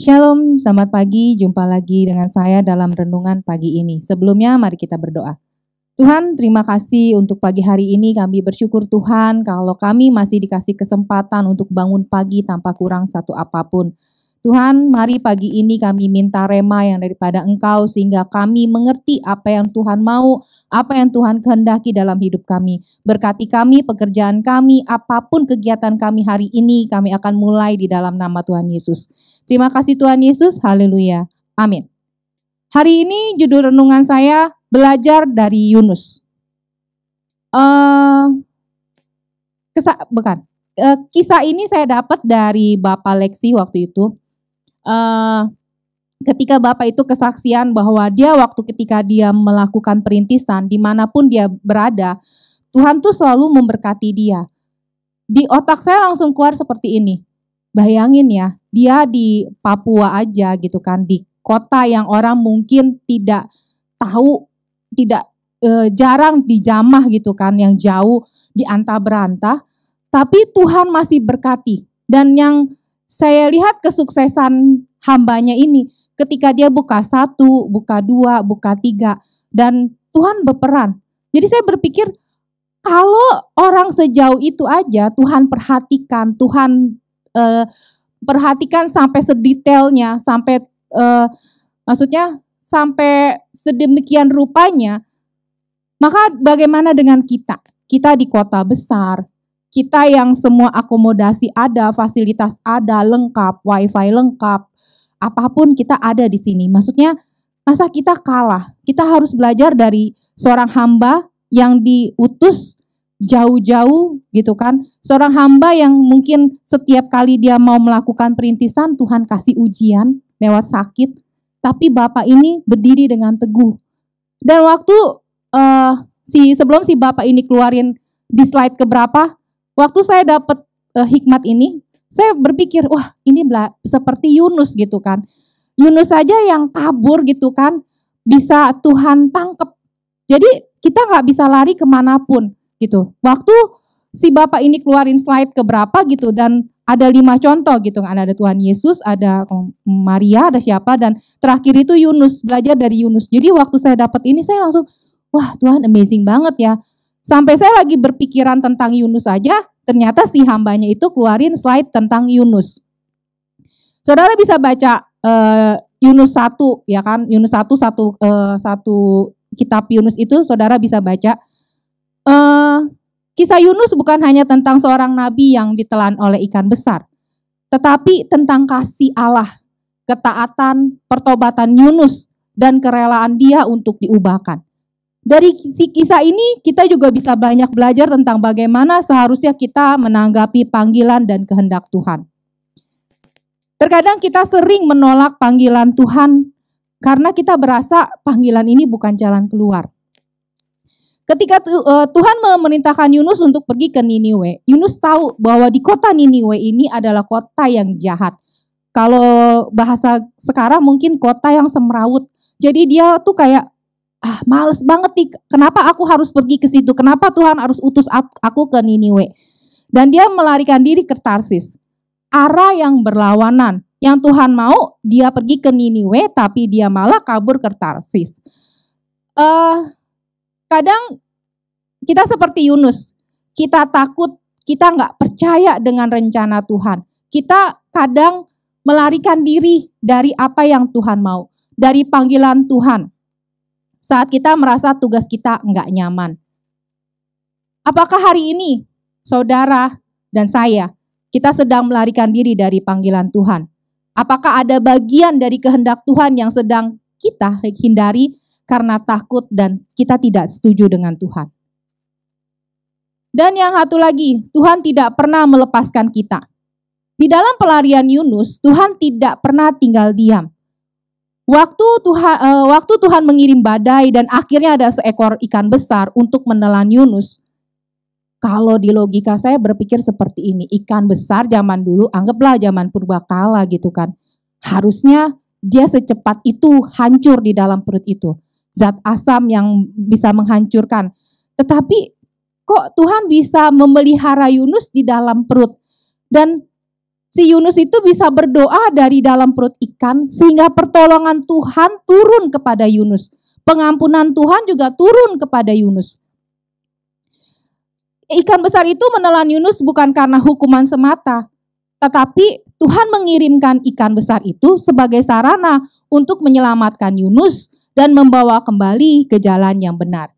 Shalom, selamat pagi. Jumpa lagi dengan saya dalam renungan pagi ini. Sebelumnya, mari kita berdoa. Tuhan, terima kasih untuk pagi hari ini. Kami bersyukur Tuhan kalau kami masih dikasih kesempatan untuk bangun pagi tanpa kurang satu apapun. Tuhan, mari pagi ini kami minta rema yang daripada Engkau sehingga kami mengerti apa yang Tuhan mau, apa yang Tuhan kehendaki dalam hidup kami. Berkati kami, pekerjaan kami, apapun kegiatan kami hari ini, kami akan mulai di dalam nama Tuhan Yesus. Terima kasih Tuhan Yesus, haleluya, amin. Hari ini judul renungan saya, belajar dari Yunus. Kisah ini saya dapat dari Bapak Lexi waktu itu. Ketika Bapak itu kesaksian bahwa dia ketika dia melakukan perintisan, dimanapun dia berada, Tuhan tuh selalu memberkati dia. Di otak saya langsung keluar seperti ini. Bayangin ya, dia di Papua aja gitu kan, di kota yang orang mungkin tidak tahu, jarang dijamah gitu kan, yang jauh di anta berantah, tapi Tuhan masih berkati. Dan yang saya lihat kesuksesan hambanya ini, ketika dia buka 1, buka 2, buka 3, dan Tuhan berperan. Jadi saya berpikir, kalau orang sejauh itu aja Tuhan perhatikan, Tuhan perhatikan sampai sedetailnya, sampai sampai sedemikian rupanya, maka bagaimana dengan kita? Kita di kota besar, kita yang semua akomodasi ada, fasilitas ada, lengkap, wifi lengkap, apapun kita ada di sini. Maksudnya, masa kita kalah? Kita harus belajar dari seorang hamba yang diutus jauh-jauh gitu kan. Seorang hamba yang mungkin setiap kali dia mau melakukan perintisan, Tuhan kasih ujian lewat sakit. Tapi Bapak ini berdiri dengan teguh. Dan waktu sebelum si Bapak ini keluarin di slide keberapa, waktu saya dapat hikmat ini, saya berpikir, wah ini seperti Yunus gitu kan. Yunus saja yang kabur gitu kan, bisa Tuhan tangkap. Jadi kita nggak bisa lari kemanapun gitu. Waktu si Bapak ini keluarin slide keberapa gitu, dan ada 5 contoh gitu kan, ada Tuhan Yesus, ada Maria, ada siapa, dan terakhir itu Yunus, belajar dari Yunus. Jadi waktu saya dapat ini, saya langsung, wah Tuhan amazing banget ya. Sampai saya lagi berpikiran tentang Yunus aja, ternyata si hambanya itu keluarin slide tentang Yunus. Saudara bisa baca Yunus 1 ya kan, Yunus 1, satu kitab Yunus itu saudara bisa baca. Kisah Yunus bukan hanya tentang seorang nabi yang ditelan oleh ikan besar, tetapi tentang kasih Allah, ketaatan, pertobatan Yunus, dan kerelaan dia untuk diubahkan. Dari kisah ini kita juga bisa banyak belajar tentang bagaimana seharusnya kita menanggapi panggilan dan kehendak Tuhan. Terkadang kita sering menolak panggilan Tuhan karena kita berasa panggilan ini bukan jalan keluar. Ketika Tuhan memerintahkan Yunus untuk pergi ke Niniwe, Yunus tahu bahwa di kota Niniwe ini adalah kota yang jahat. Kalau bahasa sekarang mungkin kota yang semrawut. Jadi dia tuh kayak, males banget nih, kenapa aku harus pergi ke situ? Kenapa Tuhan harus utus aku ke Niniwe? Dan dia melarikan diri ke Tarsis. Arah yang berlawanan. Yang Tuhan mau, dia pergi ke Niniwe, tapi dia malah kabur ke Tarsis. Kadang kita seperti Yunus, kita takut, kita nggak percaya dengan rencana Tuhan. Kita kadang melarikan diri dari apa yang Tuhan mau, dari panggilan Tuhan. Saat kita merasa tugas kita nggak nyaman. Apakah hari ini, saudara dan saya, kita sedang melarikan diri dari panggilan Tuhan? Apakah ada bagian dari kehendak Tuhan yang sedang kita hindari karena takut dan kita tidak setuju dengan Tuhan? Dan yang satu lagi, Tuhan tidak pernah melepaskan kita. Di dalam pelarian Yunus, Tuhan tidak pernah tinggal diam. Waktu Tuhan mengirim badai dan akhirnya ada seekor ikan besar untuk menelan Yunus. Kalau di logika saya berpikir seperti ini, ikan besar zaman dulu, anggaplah zaman purbakala gitu kan. Harusnya dia secepat itu hancur di dalam perut itu. Zat asam yang bisa menghancurkan. Tetapi kok Tuhan bisa memelihara Yunus di dalam perut? Dan Si Yunus itu bisa berdoa dari dalam perut ikan sehingga pertolongan Tuhan turun kepada Yunus. Pengampunan Tuhan juga turun kepada Yunus. Ikan besar itu menelan Yunus bukan karena hukuman semata, tetapi Tuhan mengirimkan ikan besar itu sebagai sarana untuk menyelamatkan Yunus dan membawa kembali ke jalan yang benar.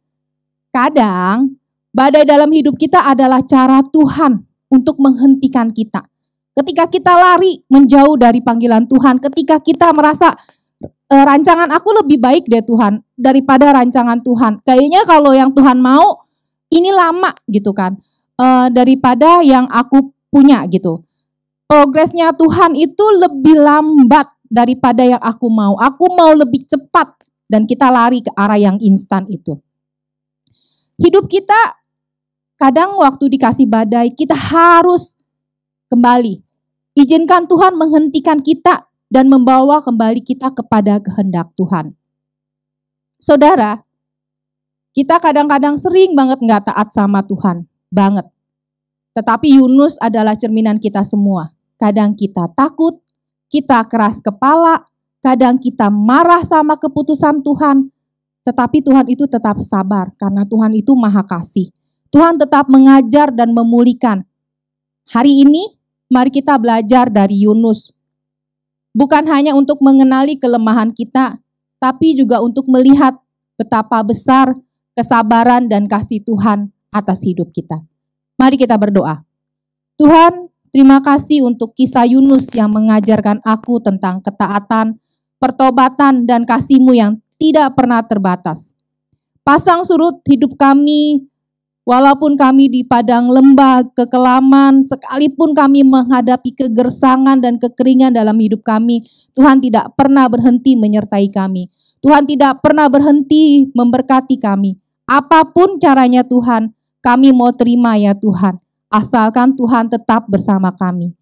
Kadang, badai dalam hidup kita adalah cara Tuhan untuk menghentikan kita. Ketika kita lari menjauh dari panggilan Tuhan, ketika kita merasa rancangan aku lebih baik deh Tuhan daripada rancangan Tuhan. Kayaknya kalau yang Tuhan mau, ini lama gitu kan, daripada yang aku punya gitu. Progresnya Tuhan itu lebih lambat daripada yang aku mau. Aku mau lebih cepat dan kita lari ke arah yang instan itu. Hidup kita kadang waktu dikasih badai, kita harus kembali. Izinkan Tuhan menghentikan kita dan membawa kembali kita kepada kehendak Tuhan. Saudara, kita kadang-kadang sering banget nggak taat sama Tuhan, banget. Tetapi Yunus adalah cerminan kita semua. Kadang kita takut, kita keras kepala, kadang kita marah sama keputusan Tuhan. Tetapi Tuhan itu tetap sabar karena Tuhan itu Maha Kasih. Tuhan tetap mengajar dan memulihkan. Hari ini, mari kita belajar dari Yunus. Bukan hanya untuk mengenali kelemahan kita, tapi juga untuk melihat betapa besar kesabaran dan kasih Tuhan atas hidup kita. Mari kita berdoa. Tuhan, terima kasih untuk kisah Yunus yang mengajarkan aku tentang ketaatan, pertobatan, dan kasih-Mu yang tidak pernah terbatas. Pasang surut hidup kami, walaupun kami di padang lembah, kekelaman, sekalipun kami menghadapi kegersangan dan kekeringan dalam hidup kami, Tuhan tidak pernah berhenti menyertai kami. Tuhan tidak pernah berhenti memberkati kami. Apapun caranya Tuhan, kami mau terima ya Tuhan, asalkan Tuhan tetap bersama kami.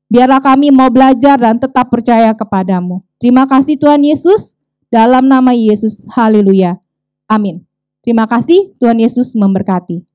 Biarlah kami mau belajar dan tetap percaya kepadamu. Terima kasih Tuhan Yesus, dalam nama Yesus, haleluya. Amin. Terima kasih, Tuhan Yesus memberkati.